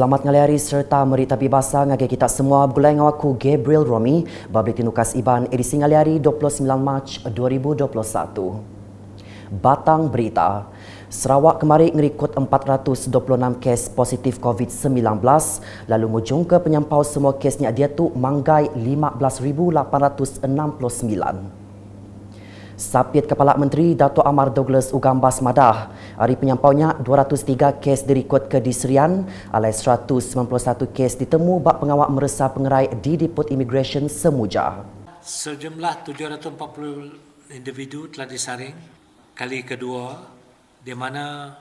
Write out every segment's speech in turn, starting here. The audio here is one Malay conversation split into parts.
Selamat ngaliari serta meri tapi basa ngage kita semua bergulai dengan aku Gabriel Romi babli tinukas Iban edisi ngaliari 29 Mac 2021. Batang berita. Sarawak kemarin ngerikut 426 kes positif COVID-19 lalu mujung ke penyampau semua kesnya dia tu manggai 15,869. Sapiat Kepala Menteri Dato' Amar Douglas Ugambas Madah, hari penyampaunya 203 kes dirikut ke Disrian, alai 191 kes ditemu bak pengawal meresa pengerai di Depot Immigration Semuja. Sejumlah 740 individu telah disaring kali kedua, di mana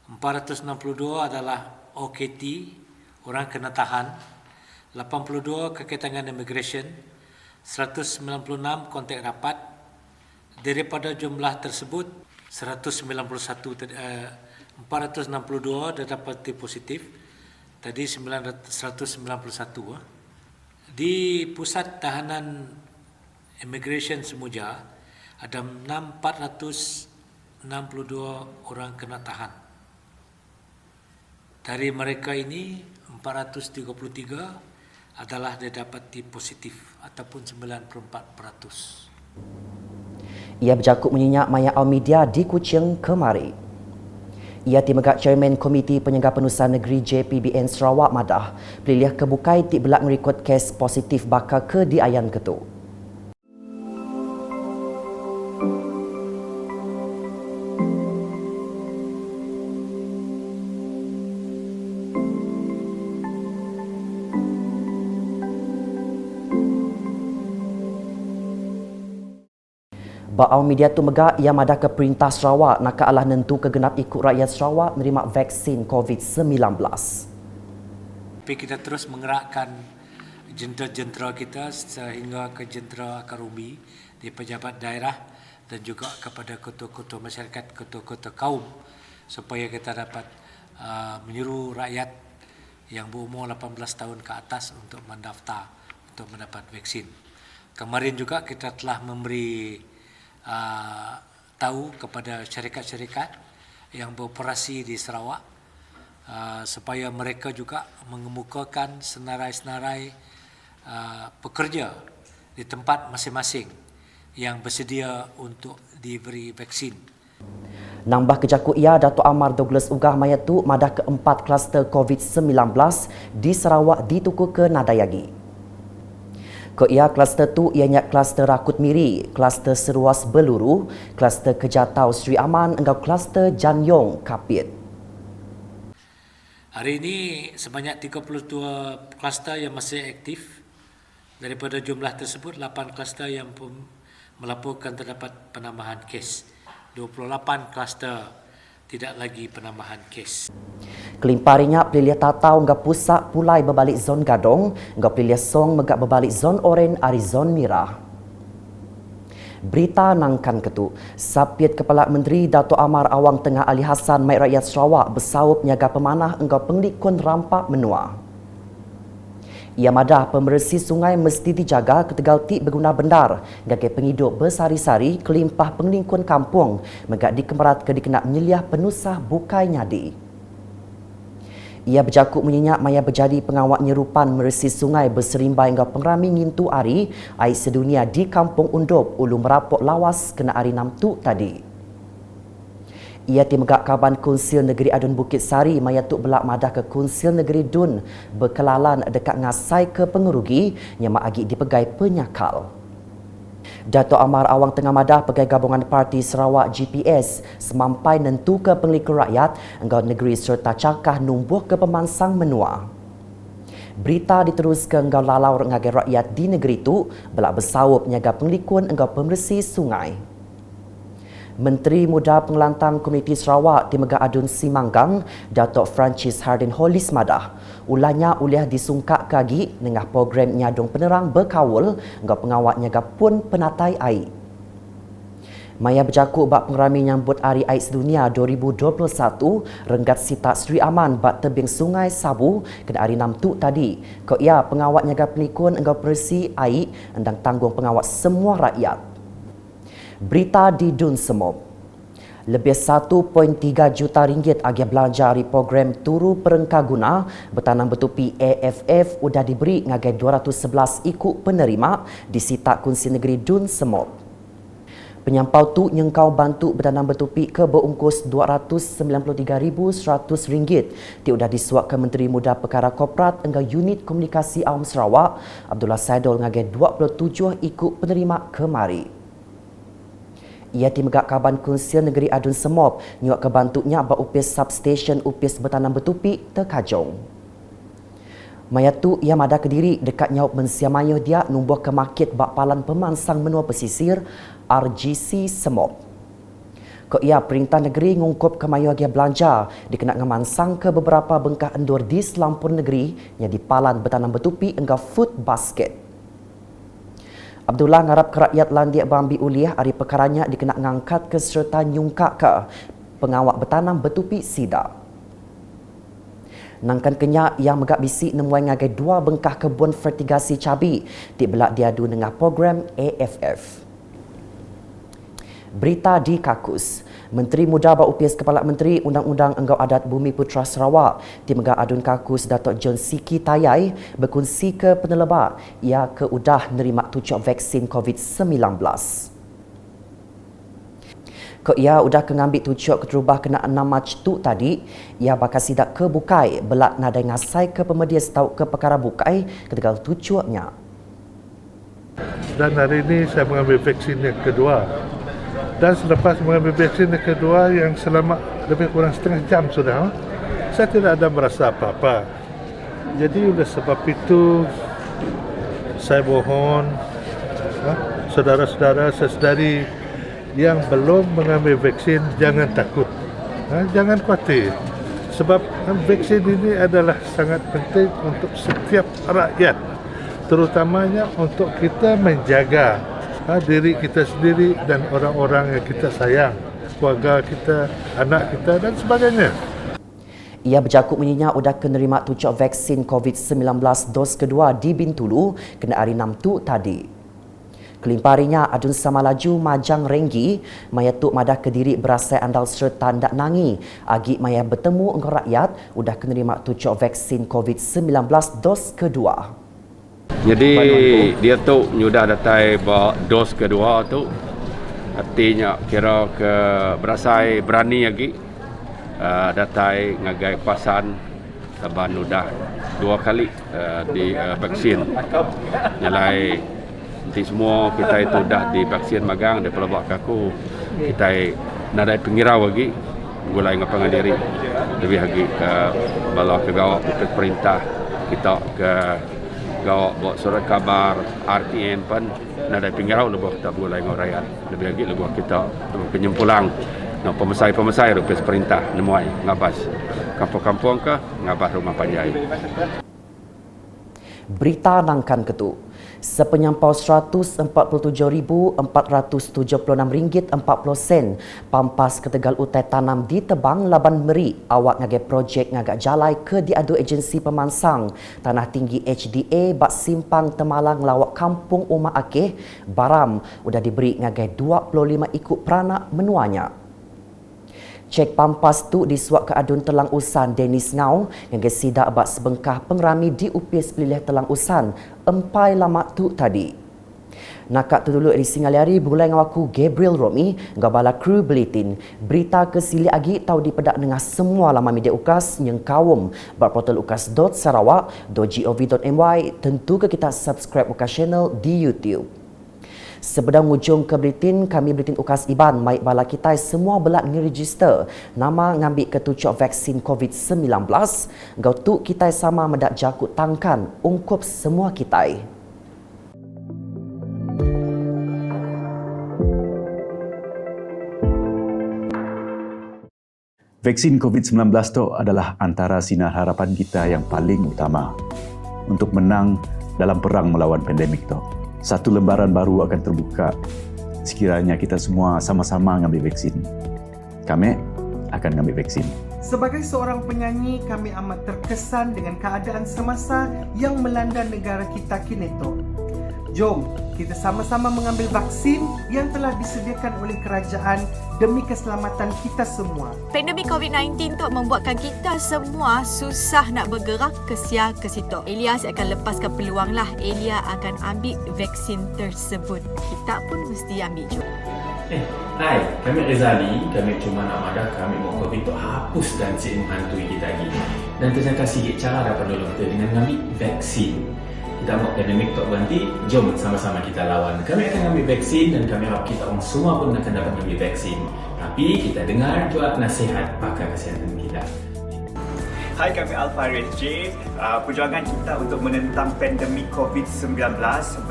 462 adalah OKT, orang kena tahan, 82 keketangan immigration, 196 kontak rapat. Daripada jumlah tersebut, 462 didapati positif, tadi 191. Di pusat tahanan immigration Semuja, ada 462 orang kena tahan. Dari mereka ini, 433 adalah didapati positif ataupun 94%. Ia berjakut menyenyak maya Almedia di Kuching kemari. Ia timegak Chairman Komiti Penyegar Penurusan Negeri JPBN Sarawak Madah peliliah kebukai tik belak merikut kes positif bakal ke di Ayan Ketuk. Ba'au media tu megak ia madah ke Perintah Sarawak nak alah nentu kegenap ikut rakyat Sarawak menerima vaksin COVID-19. Tapi kita terus menggerakkan jentera-jentera kita sehingga ke jentera akar umbi di pejabat daerah dan juga kepada ketua-ketua masyarakat, ketua-ketua kaum supaya kita dapat menyuruh rakyat yang berumur 18 tahun ke atas untuk mendaftar untuk mendapat vaksin. Kemarin juga kita telah memberi tahu kepada syarikat-syarikat yang beroperasi di Sarawak supaya mereka juga mengemukakan senarai-senarai pekerja di tempat masing-masing yang bersedia untuk diberi vaksin. Nambah kejaku ia, Dato' Amar Douglas Ugah Mayatu madah ke-4 kluster COVID-19 di Sarawak dituku ke Nadayagi. Ke ia kluster tu ianya kluster Rakut Miri, kluster Seruas Beluru, kluster Kejatau Sri Aman engkau kluster Janyong Kapit. Hari ini sebanyak 32 kluster yang masih aktif. Daripada jumlah tersebut, 8 kluster yang melaporkan terdapat penambahan kes. 28 kluster tidak lagi penambahan kes. Kelimparinya peliliah tatau enggak pusat pulai berbalik zon gadong, enggak peliliah song megak berbalik zon oren ari zon merah. Berita nangkan ketu, Sapiat Kepala Menteri Dato' Amar Awang Tengah Ali Hassan Mai Rakyat Sarawak bersaup nyaga pemanah engkau penglikun rampak menua. Ia madah pembersih sungai mesti dijaga ketegal tik berguna bendar gagai penghidup bersari-sari kelimpah penglingkun kampung megak dikemerat ke dikenal menyeliah penusah bukai nyadi. Ia berjakut menyenyak maya berjadi pengawal nyerupan meresih sungai berserimbai hingga pengrami ngintu ari air sedunia di Kampung Undup, Ulu Merapok Lawas kena hari 6 tu tadi. Ia timegak Kaban Konsil Negeri Adun Bukit Sari maya tu belak madah ke Konsil Negeri Dun berkelalan dekat ngasai ke pengerugi yang agi dipegai penyakal. Dato' Amar Awang Tengah madah pegai gabungan Parti Sarawak GPS semampai nentu ke penglikur rakyat engkau negeri serta cakah numbuh ke pemansang menua. Berita diteruskan engkau lalau ngagai rakyat di negeri itu belak bersaup nyaga penglikun engkau pembersih sungai. Menteri Muda Pengelantang Komuniti Sarawak di Megah Adun Simanggang, Dato' Francis Hardin Holis madah, ulahnya uliah disungkak kagi dengan program nyadung penerang berkawul engkau pengawak nyaga pun penatai air. Maya berjakut bak pengerami nyambut Hari Air Sedunia 2021 renggat sitak Sri Aman bak tebing Sungai Sabu kena hari 6 tu tadi. Kau ia pengawak nyaga pelikun engkau persi air endang tanggung pengawak semua rakyat. Berita di Dun Semop. Lebih 1.3 juta ringgit agi belanja dari program Turu Perengka Guna bertanam betupi AFF sudah diberi ngagai 211 ikut penerima di Sitak Kunsi Negeri Dun Semop. Penyampau tu nyengkau bantu bertanam betupi ke berungkus RM293,100 sudah disuak ke Menteri Muda Perkara Korporat engkau Unit Komunikasi Awam Sarawak Abdullah Saidul ngagai 27 ikut penerima kemari. Ia timegak Kaban Kunsil Negeri Adun Semop nyuak ke bantunya bak upis substation upis bertanam betupi terkajong. Mayat tu ia mada ke diri dekat nyaup mensiamayuh dia numbuh ke market bak palan pemansang menua pesisir RGC Semop. Ko ia perintah negeri ngungkup ke mayuh dia belanja dikenak ngemansang ke beberapa bengkah endur di selampur negeri yang di palan bertanam betupi engkau food basket. Abdullah ngarap ke rakyat landia Bambi Uliah hari perkaranya dikenak ngangkat ke serta nyungkak ke pengawak bertanam betupi sida. Nangkan kenyak yang megak bisi nemuai ngagai 2 bengkah kebun fertigasi cabi di belak diadu dengan program AFF. Berita di Kakus. Menteri Muda Baupias Kepala Menteri Undang-Undang Enggau Adat Bumi Putra Sarawak Timegah Adun Kakus Datuk John Siki Tayai berkongsi ke penelebak ia ke udah nerima tucuk vaksin COVID-19. Ko ia udah kengambil tucuk keterubah kena 6 Mac tu tadi, ia bakal sidak ke bukai belak nadai ngasai ke pemedia setau ke perkara bukai ketegal tucuknya. Dan hari ini saya mengambil vaksin yang kedua. Dan selepas mengambil vaksin yang kedua yang selama lebih kurang setengah jam sudah, saya tidak ada merasa apa-apa. Jadi oleh sebab itu saya mohon saudara-saudara saudari yang belum mengambil vaksin jangan takut, jangan khawatir. Sebab vaksin ini adalah sangat penting untuk setiap rakyat, terutamanya untuk kita menjaga diri kita sendiri dan orang-orang yang kita sayang, keluarga kita, anak kita dan sebagainya. Ia berjakut menyinya sudah menerima tucuk vaksin COVID-19 dos kedua di Bintulu kena hari 6 tu tadi. Kelimparinya Adun Samalaju Majang Renggi, maya tu madah Kediri berasai andal serta ndak nangi. Agi maya bertemu engkau rakyat sudah menerima tucuk vaksin COVID-19 dos kedua. Jadi dia tu sudah datai dos kedua tu, artinya kira ke berasai berani lagi datai ngagai pasan saban sudah 2 kali di vaksin. Nyalai nanti semua kita itu dah di vaksin magang di Pelabak Kaku, kita nadai pengirau lagi gulai ngapangan diri lebih lagi ke bala ke gawak perintah kita ke gawak buat surat kabar RTN pun nadai pinggirau lebih kita boleh ngorayat lebih lagi lebih kita penyempulang pemesai-pemesai rupis perintah nemuai ngabas kampung-kampung ke ngabas rumah panjai. Berita nangkan ketu. Sepenyampau RM147,476.40 pampas ketegal utai tanam di Tebang Laban Meri awak ngagai projek ngagak jalai ke diadu agensi pemansang tanah tinggi HDA bak simpang Temalang lawak kampung Umar Akeh Baram sudah diberi ngagai 25 ikut peranak menuanya. Cek pampas tu disuak ke Adun Telang Usan Dennis Ngau yang sidak bak sebengkah pengrami di upis pelilih Telang Usan empai lama tu tadi. Nakak tu dulu di Singalari bergulai dengan aku Gabriel Romi ngabala kru Bulletin. Berita ke sili agi tahu dipedak dengan semua laman media ukas yang kawum berportal ukas.sarawak.gov.my. Tentu ke kita subscribe ukas channel di YouTube. Sebelum ujung ke Bulletin, kami Bulletin Ukas Iban, maik bala kita semua belak ngeregister nama ngambil ketucuk vaksin COVID-19. Gau tu kita sama mendak jakut tangkan ungkup semua kita. Vaksin COVID-19 itu adalah antara sinar harapan kita yang paling utama untuk menang dalam perang melawan pandemik itu. Satu lembaran baru akan terbuka sekiranya kita semua sama-sama ngambil vaksin. Kami akan ngambil vaksin. Sebagai seorang penyanyi, kami amat terkesan dengan keadaan semasa yang melanda negara kita kini tu. Jom, kita sama-sama mengambil vaksin yang telah disediakan oleh kerajaan demi keselamatan kita semua. Pandemik COVID-19 tu membuatkan kita semua susah nak bergerak ke sia ke situ. Elias akan lepaskan peluang lah. Elia akan ambil vaksin tersebut. Kita pun mesti ambil juga. Hai, kami Rizali. Kami cuma nak madah kami mau COVID tu hapuskan si menghantui kita lagi. Dan terjangka sikit cara dapat nolong kita dengan ambil vaksin. Kita mau pandemik tak berhenti, jom sama-sama kita lawan. Kami akan ambil vaksin dan kami harap kita orang semua pun akan dapat ambil vaksin. Tapi kita dengar juga nasihat pakar kesihatan kita. Hai, kami Alfarid J. Perjuangan kita untuk menentang pandemik COVID-19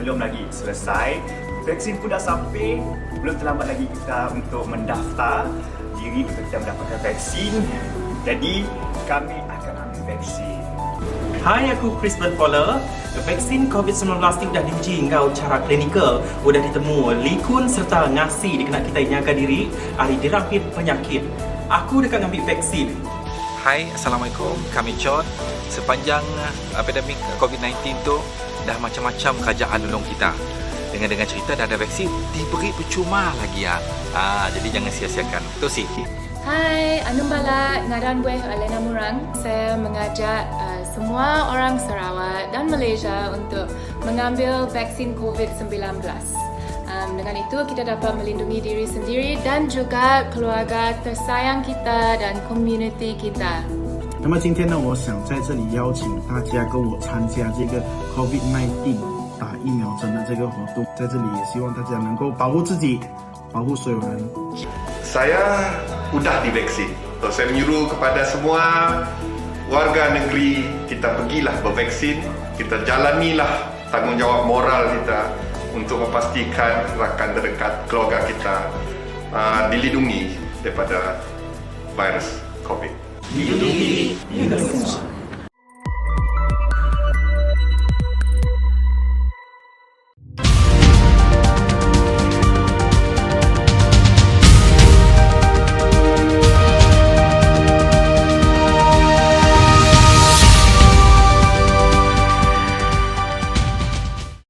belum lagi selesai. Vaksin pun dah sampai, belum terlambat lagi kita untuk mendaftar diri untuk kita mendapatkan vaksin. Jadi, kami akan ambil vaksin. Hai, aku Chris Fowler. Vaksin COVID-19 ni dah diuji hingga cara klinikal. Sudah ditemu likun serta ngasi dikena kita jaga diri dari dirapit penyakit. Aku dekat ambil vaksin. Hai, Assalamualaikum. Kami Chot. Sepanjang pandemik COVID-19 tu dah macam-macam kerajaan nolong kita. Dengan cerita dah ada vaksin, diberi percuma lagi ya. Jadi jangan sia-siakan. Tu sih. Hai, Anum Bala, ngaran gue Alena Murang. Saya mengajak semua orang Sarawak dan Malaysia untuk mengambil vaksin COVID-19. Dengan itu kita dapat melindungi diri sendiri dan juga keluarga tersayang kita dan komuniti kita. 那么今天呢，我想在这里邀请大家跟我参加这个 COVID-19 打疫苗针的这个活动，在这里也希望大家能够保护自己，保护所有人。 Saya sudah divaksin. So, saya menyuruh kepada semua warga negeri, kita pergilah bervaksin, kita jalanilah tanggungjawab moral kita untuk memastikan rakan terdekat keluarga kita dilindungi daripada virus COVID. Dilindungi,